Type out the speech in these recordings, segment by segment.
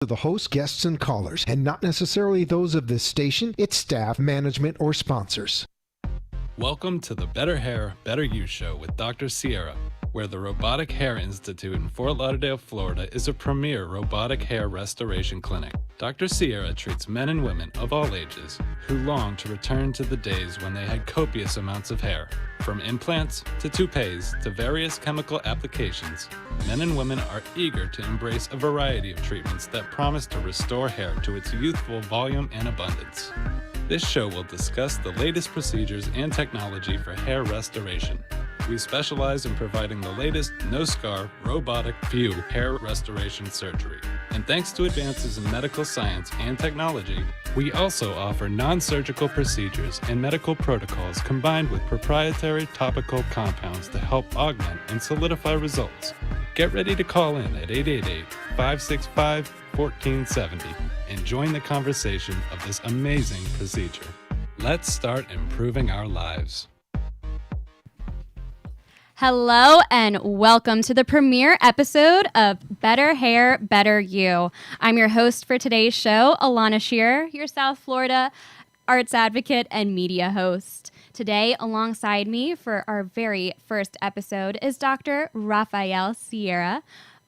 to the host, guests, and callers, and not necessarily those of this station, its staff, management, or sponsors. Welcome to the Better Hair, Better You show with Dr. Sierra, where the Robotic Hair Institute in Fort Lauderdale, Florida is a premier robotic hair restoration clinic. Dr. Sierra treats men and women of all ages who long to return to the days when they had copious amounts of hair. From implants to toupees to various chemical applications, men and women are eager to embrace a variety of treatments that promise to restore hair to its youthful volume and abundance. This show will discuss the latest procedures and technology for hair restoration. We specialize in providing the latest no-scar, robotic view hair restoration surgery. And thanks to advances in medical science and technology, we also offer non-surgical procedures and medical protocols combined with proprietary topical compounds to help augment and solidify results. Get ready to call in at 888-565-1470 and join the conversation of this amazing procedure. Let's start improving our lives. Hello and welcome to the premiere episode of Better Hair, Better You. I'm your host for today's show, Alana Shearer, your South Florida arts advocate and media host. Today, alongside me for our very first episode is Dr. Rafael Sierra,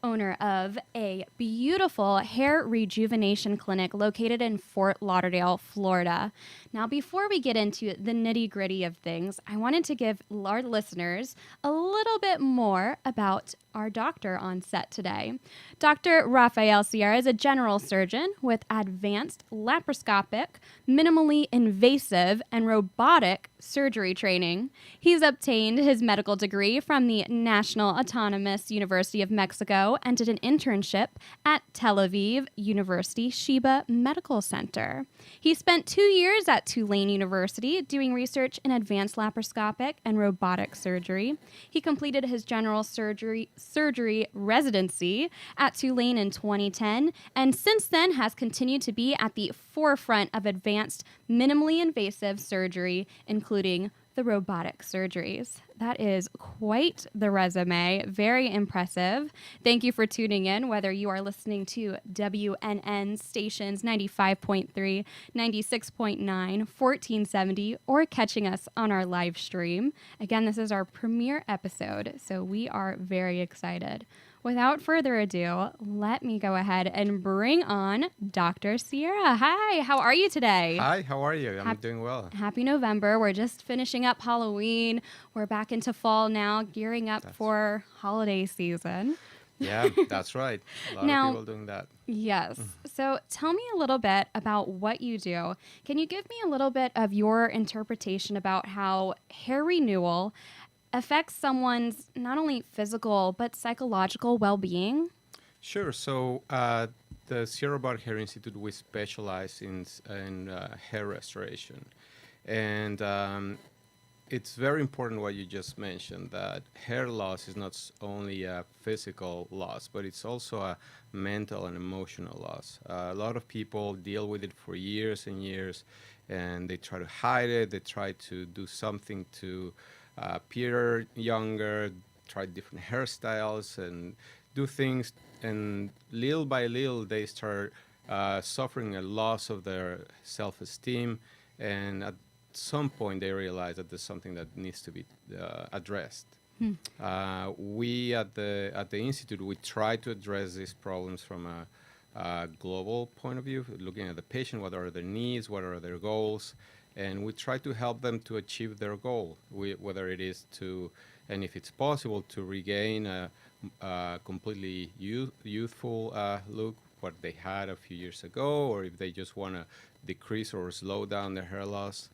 owner of a beautiful hair rejuvenation clinic located in Fort Lauderdale, Florida. Now, before we get into the nitty-gritty of things, I wanted to give our listeners a little bit more about our doctor on set today. Dr. Rafael Sierra is a general surgeon with advanced laparoscopic, minimally invasive, and robotic surgery training. He's obtained his medical degree from the National Autonomous University of Mexico and did an internship at Tel Aviv University Sheba Medical Center. He spent 2 years at Tulane University doing research in advanced laparoscopic and robotic surgery. He completed his general surgery residency at Tulane in 2010, and since then has continued to be at the forefront of advanced minimally invasive surgery, including the robotic surgeries. That is quite the resume. Very impressive. Thank you for tuning in, whether you are listening to WNN stations 95.3, 96.9, 1470, or catching us on our live stream. Again, this is our premiere episode, so we are very excited. Without further ado, let me go ahead and bring on Dr. Sierra. Hi, how are you today? Hi, how are you? I'm doing well. Happy November. We're just finishing up Halloween. We're back into fall now, gearing up for holiday season. Yeah, that's right. A lot of people doing that. Yes. So tell me a little bit about what you do. Can you give me a little bit of your interpretation about how hair renewal affects someone's not only physical but psychological well-being? Sure. So the Sierra Robotic Hair Institute, we specialize in hair restoration. And it's very important what you just mentioned, that hair loss is not only a physical loss, but it's also a mental and emotional loss. A lot of people deal with it for years and years, and they try to hide it. They try to do something to appear younger, try different hairstyles and do things, and little by little they start suffering a loss of their self-esteem, and at some point they realize that there's something that needs to be addressed. We at the Institute, we try to address these problems from a global point of view, looking at the patient, what are their needs, what are their goals, and we try to help them to achieve their goal, whether it is to, and if it's possible, to regain a completely youthful look, what they had a few years ago, or if they just want to decrease or slow down their hair loss.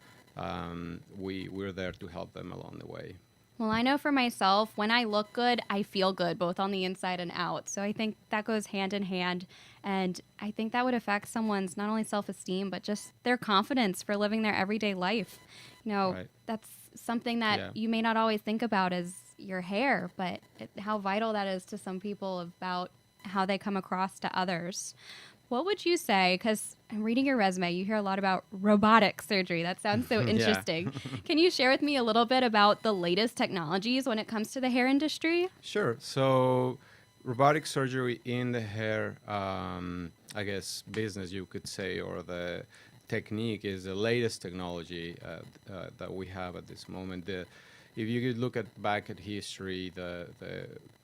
We're there to help them along the way. Well, I know for myself, when I look good, I feel good, both on the inside and out. So I think that goes hand in hand. And I think that would affect someone's not only self-esteem, but just their confidence for living their everyday life. You know, right. That's something that you may not always think about as your hair, but how vital that is to some people about how they come across to others. What would you say, because I'm reading your resume, you hear a lot about robotic surgery. That sounds so interesting. Can you share with me a little bit about the latest technologies when it comes to the hair industry? Sure. So robotic surgery in the hair, I guess, business, you could say, or the technique is the latest technology that we have at this moment. If you could look back at history, the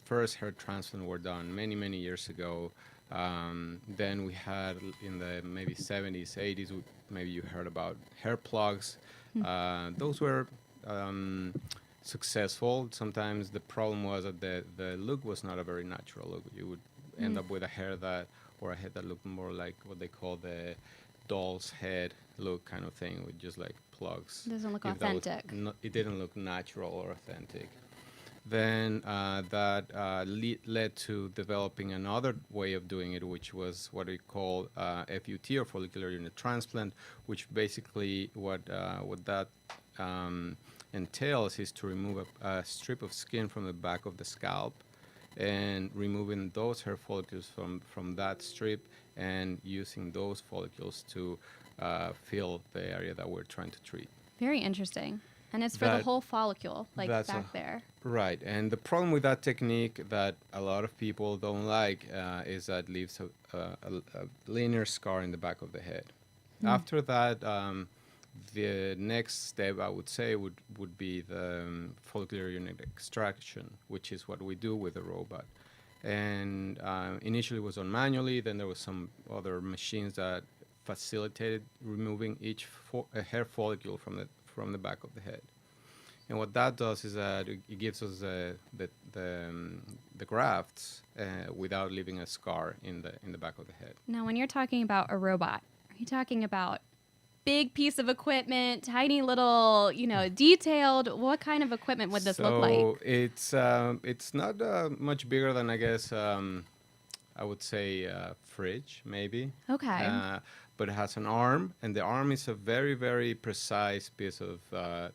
first hair transplant were done many, many years ago. Then we had in the maybe 70s, 80s, maybe you heard about hair plugs. Those were successful. Sometimes the problem was that the look was not a very natural look. You would end up with a head that looked more like what they call the doll's head look kind of thing, with just like plugs. Doesn't look If that was authentic. it didn't look natural or authentic. Then that led to developing another way of doing it, which was what we call FUT, or follicular unit transplant, which basically what that entails is to remove a strip of skin from the back of the scalp, and removing those hair follicles from that strip, and using those follicles to fill the area that we're trying to treat. Very interesting. And it's for the whole follicle, like back there. Right. And the problem with that technique that a lot of people don't like is that it leaves a linear scar in the back of the head. After that, the next step, I would say, would be the follicular unit extraction, which is what we do with the robot. And initially it was done manually. Then there was some other machines that facilitated removing each hair follicle from the back of the head. And what that does is that it gives us the grafts without leaving a scar in the back of the head. Now, when you're talking about a robot, are you talking about big piece of equipment, tiny little, detailed? What kind of equipment would this look like? It's not much bigger than, I guess, I would say fridge, maybe. Okay. But it has an arm, and the arm is a very, very precise piece of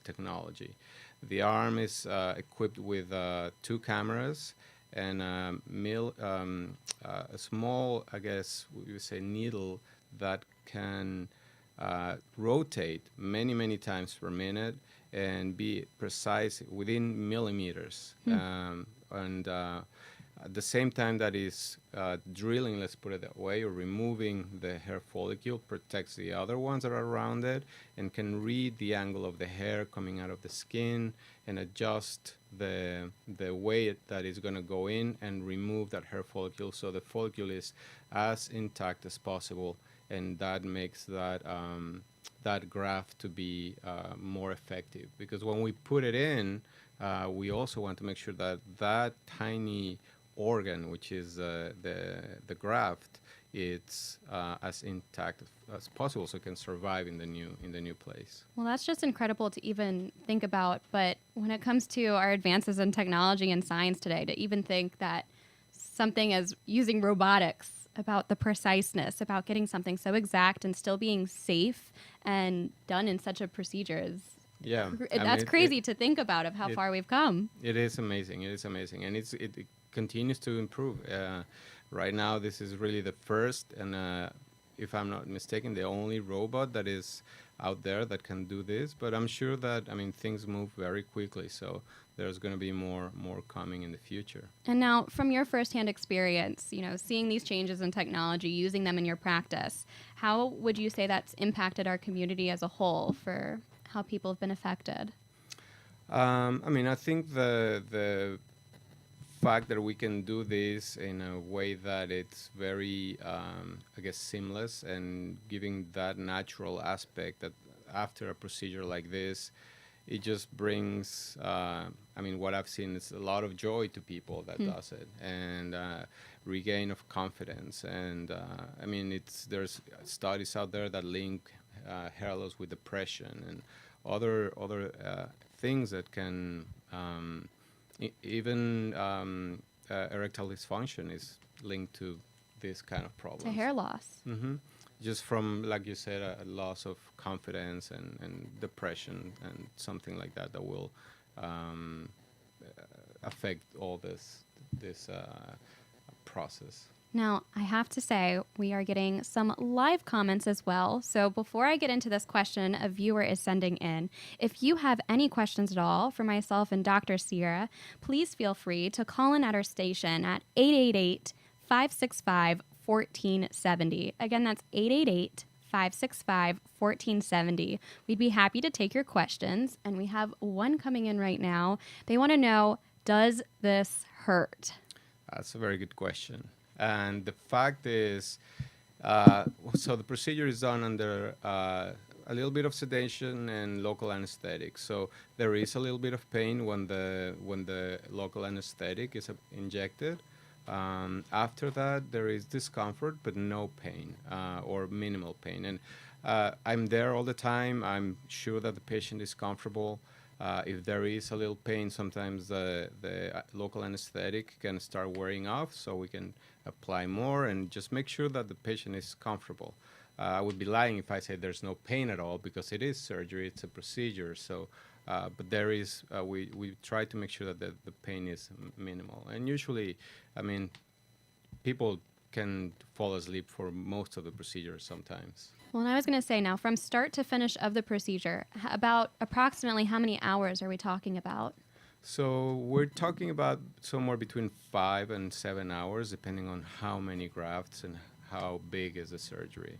technology. The arm is equipped with 2 cameras and a small, I guess, we would say, needle that can rotate many, many times per minute and be precise within millimeters. At the same time that is drilling, let's put it that way, or removing the hair follicle, protects the other ones that are around it, and can read the angle of the hair coming out of the skin and adjust the way that is going to go in and remove that hair follicle, so the follicle is as intact as possible, and that makes that graft to be more effective. Because when we put it in, we also want to make sure that tiny organ, which is the graft, it's as intact as possible, so it can survive in the new place. Well, that's just incredible to even think about. But when it comes to our advances in technology and science today, to even think that something as using robotics, about the preciseness, about getting something so exact and still being safe and done in such a procedure is that's crazy to think about, of how far we've come. It is amazing. It is amazing, and it continues to improve. Right now, this is really the first, and if I'm not mistaken, the only robot that is out there that can do this. But I'm sure that, things move very quickly, so there's going to be more coming in the future. And now, from your firsthand experience, seeing these changes in technology, using them in your practice, how would you say that's impacted our community as a whole for how people have been affected? I think the fact that we can do this in a way that it's very, seamless, and giving that natural aspect that after a procedure like this, it just brings, what I've seen is a lot of joy to people that does it, and regain of confidence. And there's studies out there that link hair loss with depression and other things that can even erectile dysfunction is linked to this kind of problem. To hair loss. Mm-hmm. Just from, like you said, a loss of confidence and depression and something like that will affect all this process. Now, I have to say, we are getting some live comments as well. So before I get into this question a viewer is sending in, if you have any questions at all for myself and Dr. Sierra, please feel free to call in at our station at 888-565-1470. Again, that's 888-565-1470. We'd be happy to take your questions, and we have one coming in right now. They want to know, does this hurt? That's a very good question. And the fact is, so the procedure is done under a little bit of sedation and local anesthetic. So there is a little bit of pain when the local anesthetic is injected. After that, there is discomfort, but no pain or minimal pain. And I'm there all the time. I'm sure that the patient is comfortable. If there is a little pain, sometimes the local anesthetic can start wearing off, so we can apply more and just make sure that the patient is comfortable. I would be lying if I say there's no pain at all, because it is surgery, it's a procedure. So, but there is, we try to make sure that the pain is minimal. And usually, I mean, people can fall asleep for most of the procedure sometimes. Well, and I was going to say now, from start to finish of the procedure, about approximately how many hours are we talking about? So we're talking about somewhere between 5 and 7 hours, depending on how many grafts and how big is the surgery.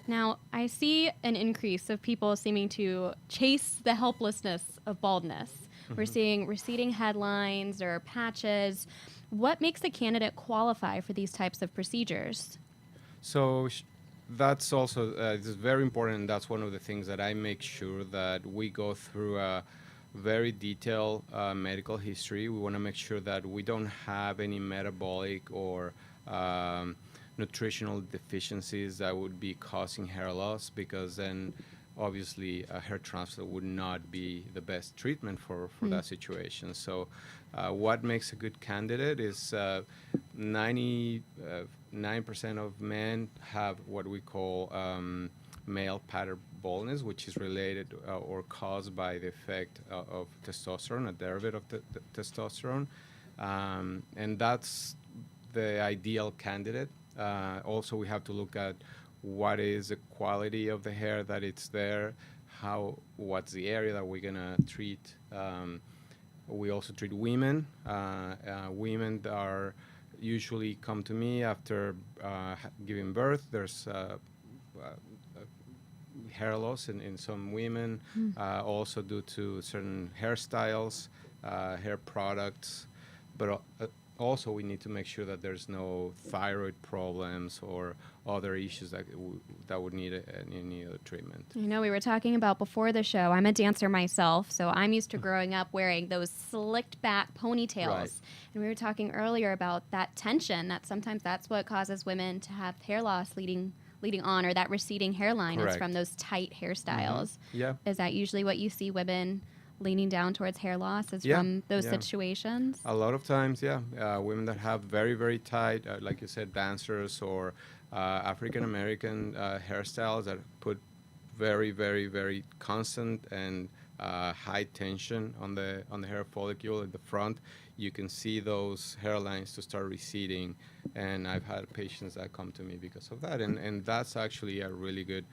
Now, I see an increase of people seeming to chase the helplessness of baldness. We're seeing receding headlines or patches. What makes a candidate qualify for these types of procedures? So that's also it's very important. That's one of the things that I make sure that we go through a very detailed medical history. We want to make sure that we don't have any metabolic or nutritional deficiencies that would be causing hair loss, because then obviously a hair transplant would not be the best treatment for that situation. So what makes a good candidate is 99% of men have what we call male pattern baldness, which is related or caused by the effect of testosterone, a derivative of the testosterone. And that's the ideal candidate. Also, we have to look at what is the quality of the hair that it's there, what's the area that we're gonna treat. We also treat women. Women that are usually come to me after giving birth. There's hair loss in some women, also due to certain hairstyles, hair products, but also we need to make sure that there's no thyroid problems or other issues that would need any other treatment. I know we were talking about before the show. I'm a dancer myself, so I'm used to growing up wearing those slicked back ponytails. Right. And we were talking earlier about that tension, that sometimes that's what causes women to have hair loss leading on, or that receding hairline is Correct. from those tight hairstyles. Yeah. Is that usually what you see women leaning down towards hair loss is Yeah, from those yeah. situations? A lot of times, yeah. Women that have very, very tight, like you said, dancers or African American hairstyles that put very, very, very constant and high tension on the hair follicle at the front. You can see those hairlines to start receding, and I've had patients that come to me because of that, and that's actually a really good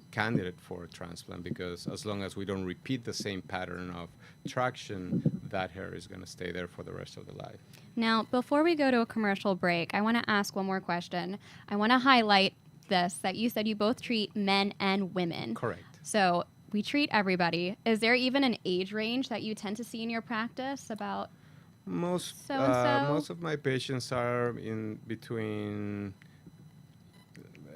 candidate for a transplant, because as long as we don't repeat the same pattern of traction, that hair is going to stay there for the rest of the life. Now, before we go to a commercial break, I want to ask one more question. I want to highlight this, that you said you both treat men and women. Correct. So we treat everybody. Is there even an age range that you tend to see in your practice about Most so-and-so? most of my patients are in between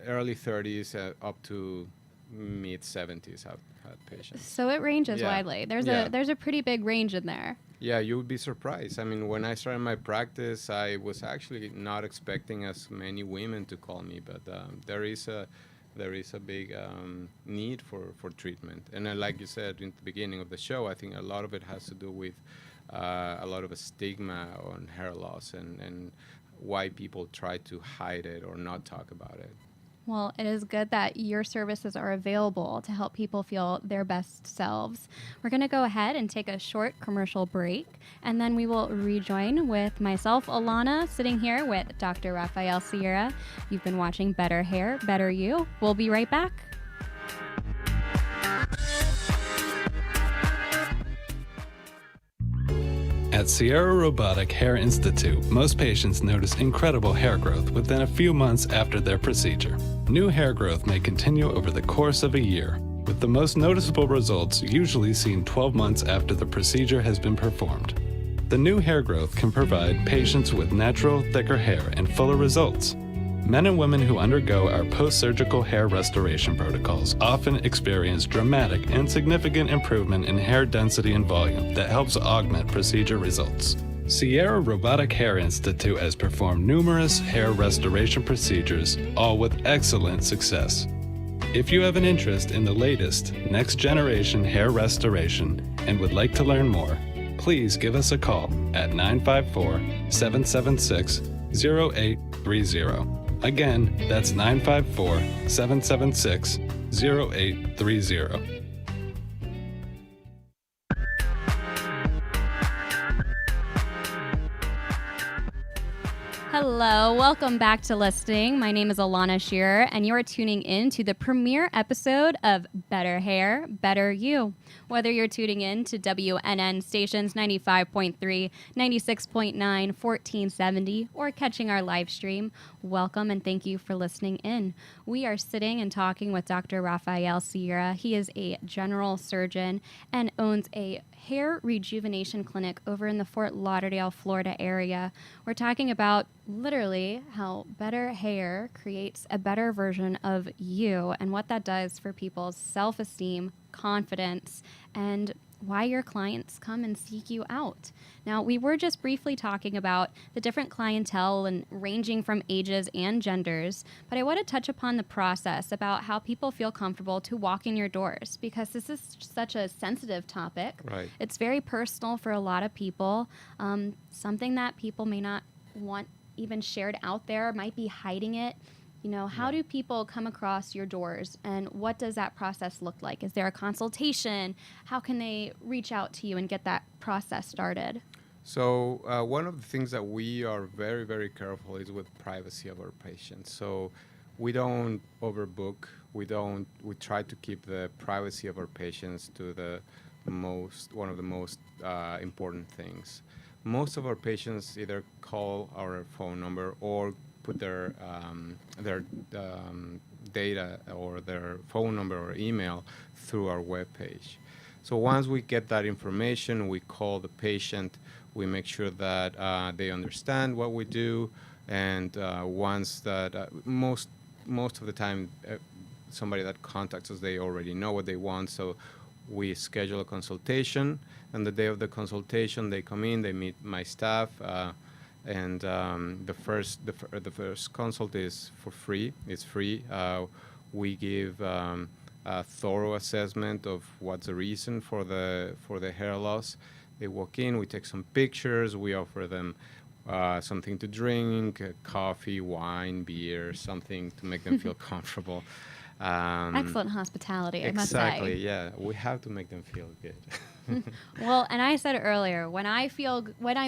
early 30s up to mid 70s. I've had patients. So it ranges Yeah. widely. There's Yeah. a pretty big range in there. Yeah, you would be surprised. I mean, when I started my practice, I was actually not expecting as many women to call me, but there is a big need for treatment. And like you said in the beginning of the show, I think a lot of it has to do with a lot of a stigma on hair loss and why people try to hide it or not talk about it. Well, it is good that your services are available to help people feel their best selves. We're going to go ahead and take a short commercial break, and then we will rejoin with myself, Alana, sitting here with Dr. Rafael Sierra. You've been watching Better Hair, Better You. We'll be right back. At Sierra Robotic Hair Institute, most patients notice incredible hair growth within a few months after their procedure. New hair growth may continue over the course of a year, with the most noticeable results usually seen 12 months after the procedure has been performed. The new hair growth can provide patients with natural, thicker hair and fuller results. Men and women who undergo our post-surgical hair restoration protocols often experience dramatic and significant improvement in hair density and volume that helps augment procedure results. Sierra Robotic Hair Institute has performed numerous hair restoration procedures, all with excellent success. If you have an interest in the latest, next-generation hair restoration and would like to learn more, please give us a call at 954-776-0830. Again, that's 954-776-0830. Hello, welcome back to Listing. My name is Alana Shearer, and you are tuning in to the premiere episode of Better Hair, Better You. Whether you're tuning in to WNN stations 95.3, 96.9, 1470, or catching our live stream, welcome and thank you for listening in. We are sitting and talking with Dr. Rafael Sierra. He is a general surgeon and owns a hair rejuvenation clinic over in the Fort Lauderdale, Florida area. We're talking about literally how better hair creates a better version of you and what that does for people's self-esteem, confidence, and why your clients come and seek you out. Now, we were just briefly talking about the different clientele and ranging from ages and genders, but I want to touch upon the process about how people feel comfortable to walk in your doors, because this is such a sensitive topic. Right. It's very personal for a lot of people, something that people may not want even shared out there, might be hiding it. You know, how do people come across your doors, and what does that process look like? Is there a consultation? How can they reach out to you and get that process started? So one of the things that we are very, very careful is with privacy of our patients. So we don't overbook. We try to keep the privacy of our patients to one of the most important things. Most of our patients either call our phone number or put their data or their phone number or email through our webpage. So once we get that information, we call the patient. We make sure that they understand what we do, and once that most of the time, somebody that contacts us, they already know what they want. So we schedule a consultation, and the day of the consultation, they come in, they meet my staff. And the first consult is for free. It's free. We give a thorough assessment of what's the reason for the hair loss. They walk in. We take some pictures. We offer them something to drink, coffee, wine, beer, something to make them feel comfortable. Excellent hospitality, I must say. Exactly. Yeah, we have to make them feel good. Well, and I said earlier, when I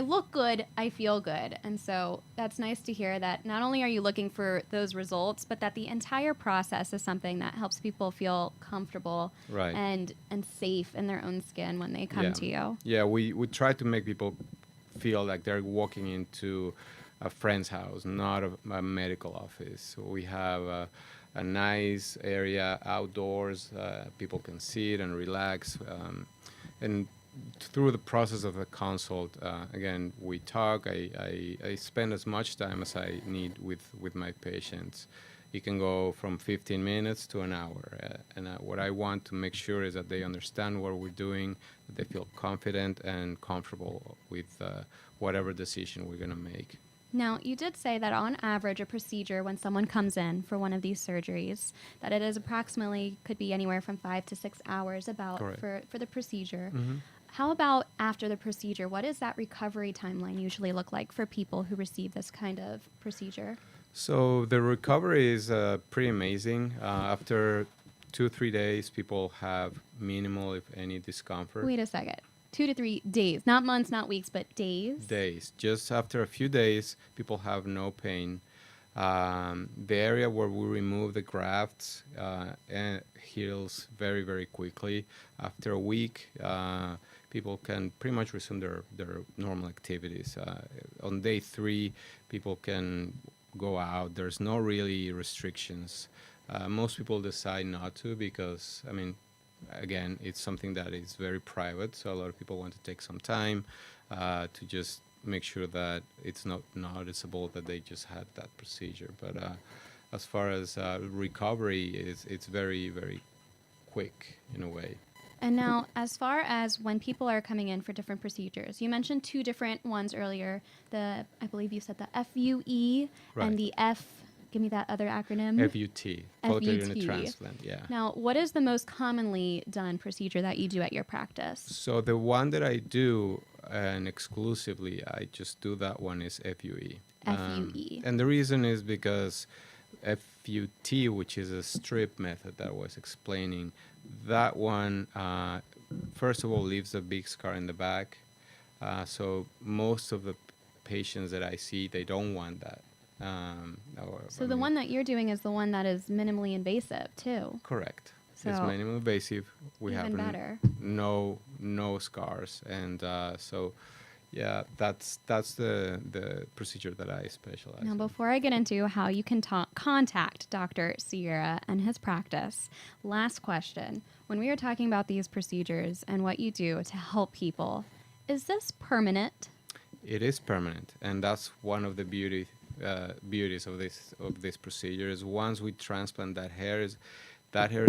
look good, I feel good. And so that's nice to hear that not only are you looking for those results, but that the entire process is something that helps people feel comfortable Right. and safe in their own skin when they come to you. Yeah, we try to make people feel like they're walking into a friend's house, not a medical office. So we have a nice area outdoors. People can sit and relax. And through the process of the consult, again, we talk. I spend as much time as I need with my patients. It can go from 15 minutes to an hour. And what I want to make sure is that they understand what we're doing, that they feel confident and comfortable with whatever decision we're going to make. Now, you did say that on average, a procedure when someone comes in for one of these surgeries, that it is approximately, could be anywhere from 5 to 6 hours for the procedure. Mm-hmm. How about after the procedure? What does that recovery timeline usually look like for people who receive this kind of procedure? So the recovery is pretty amazing. After 2 3 days, people have minimal, if any, discomfort. Wait a second. 2 to 3 days, not months, not weeks, but days. Days. Just after a few days, people have no pain. The area where we remove the grafts and heals very, very quickly. After a week, people can pretty much resume their normal activities. On day 3, people can go out. There's no really restrictions. Most people decide not to because, I mean, again, it's something that is very private. So a lot of people want to take some time to just make sure that it's not noticeable that they just had that procedure. But as far as recovery, it's very, very quick in a way. And now, as far as when people are coming in for different procedures, you mentioned 2 different ones earlier. I believe you said the FUE Right. and the give me that other acronym. FUT, follicular unit FUT. transplant, yeah. Now, what is the most commonly done procedure that you do at your practice? So the one that I do, and exclusively I just do that one, is FUE. FUE. And the reason is because FUT, which is a strip method that I was explaining, that one, first of all, leaves a big scar in the back. So most of the patients that I see, they don't want that. So the one that you're doing is the one that is minimally invasive, too. Correct. So it's minimally invasive. We even have better. no scars, and so yeah, that's the procedure that I specialize Now, in. before I get into how you can contact Dr. Sierra and his practice, last question. When we were talking about these procedures and what you do to help people, is this permanent? It is permanent, and that's one of the beauties of this procedure. Is once we transplant that hair is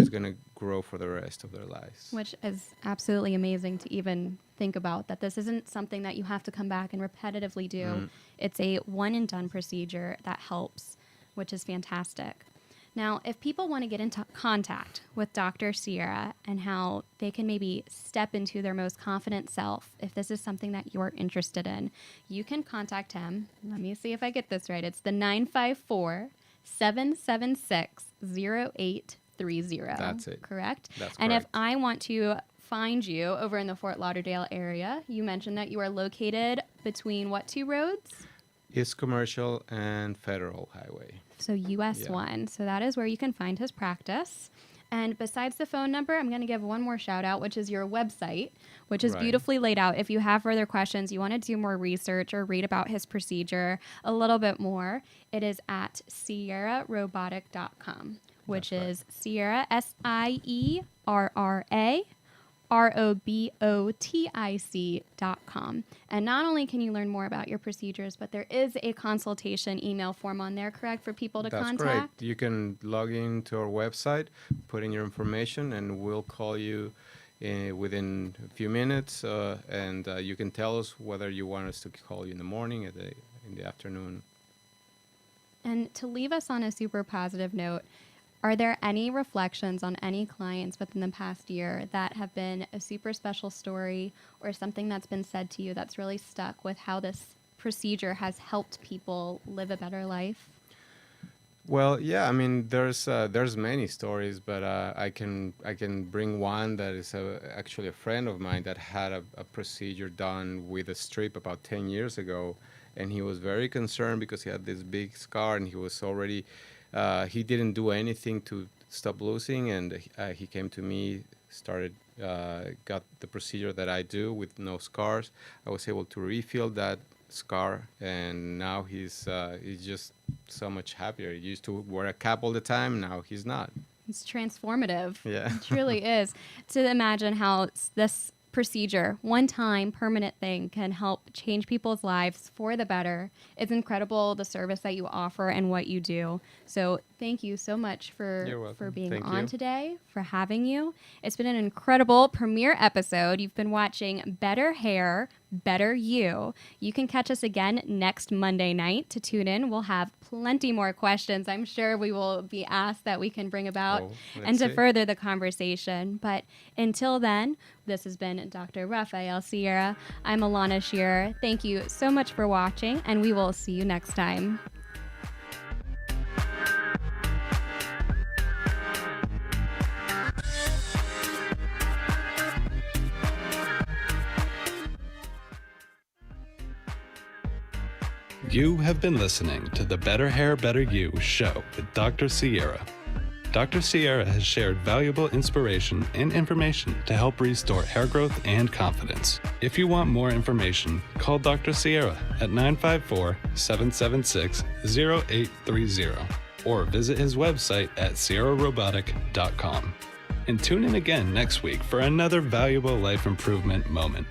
going to grow for the rest of their lives. Which is absolutely amazing to even think about, that this isn't something that you have to come back and repetitively do. It's a one and done procedure that helps, which is fantastic. Now, if people want to get into contact with Dr. Sierra and how they can maybe step into their most confident self, if this is something that you're interested in, you can contact him. Let me see if I get this right. It's the 954-776-0830. That's it. Correct? That's And if correct. I want to find you over in the Fort Lauderdale area, you mentioned that you are located between what 2 roads? East Commercial and Federal Highway. So US Yeah. 1. So that is where you can find his practice. And besides the phone number, I'm going to give one more shout out, which is your website, which is Right. beautifully laid out. If you have further questions, you want to do more research or read about his procedure a little bit more, it is at sierrarobotic.com, which That's right. is Sierra, SIERRAROBOTIC.com. And not only can you learn more about your procedures, but there is a consultation email form on there, correct, for people to That's contact? correct. You can log into our website, put in your information, and we'll call you within a few minutes, and you can tell us whether you want us to call you in the morning, in the afternoon. And to leave us on a super positive note, are there any reflections on any clients within the past year that have been a super special story or something that's been said to you that's really stuck with how this procedure has helped people live a better life? Well, yeah, I mean, there's many stories, but I can bring one that is actually a friend of mine that had a procedure done with a strip about 10 years ago, and he was very concerned because he had this big scar, and he was already he didn't do anything to stop losing, and he came to me, got the procedure that I do with no scars. I was able to refill that scar, and now he's just so much happier. He used to wear a cap all the time, now he's not. It's transformative. Yeah. It truly is. To imagine how this procedure, one time permanent thing, can help change people's lives for the better. It's incredible, the service that you offer and what you do. So thank you so much You're for welcome. being Thank on you. today, for having you. It's been an incredible premiere episode. You've been watching Better Hair, Better You. You can catch us again next Monday night to tune in. We'll have plenty more questions I'm sure we will be asked that we can bring about Oh, and let's to see. further the conversation. But until then, this has been Dr. Rafael Sierra. I'm Alana Shearer. Thank you so much for watching, and we will see you next time. You have been listening to the Better Hair, Better You show with Dr. Sierra. Dr. Sierra has shared valuable inspiration and information to help restore hair growth and confidence. If you want more information, call Dr. Sierra at 954-776-0830 or visit his website at sierrarobotic.com. And tune in again next week for another valuable life improvement moment.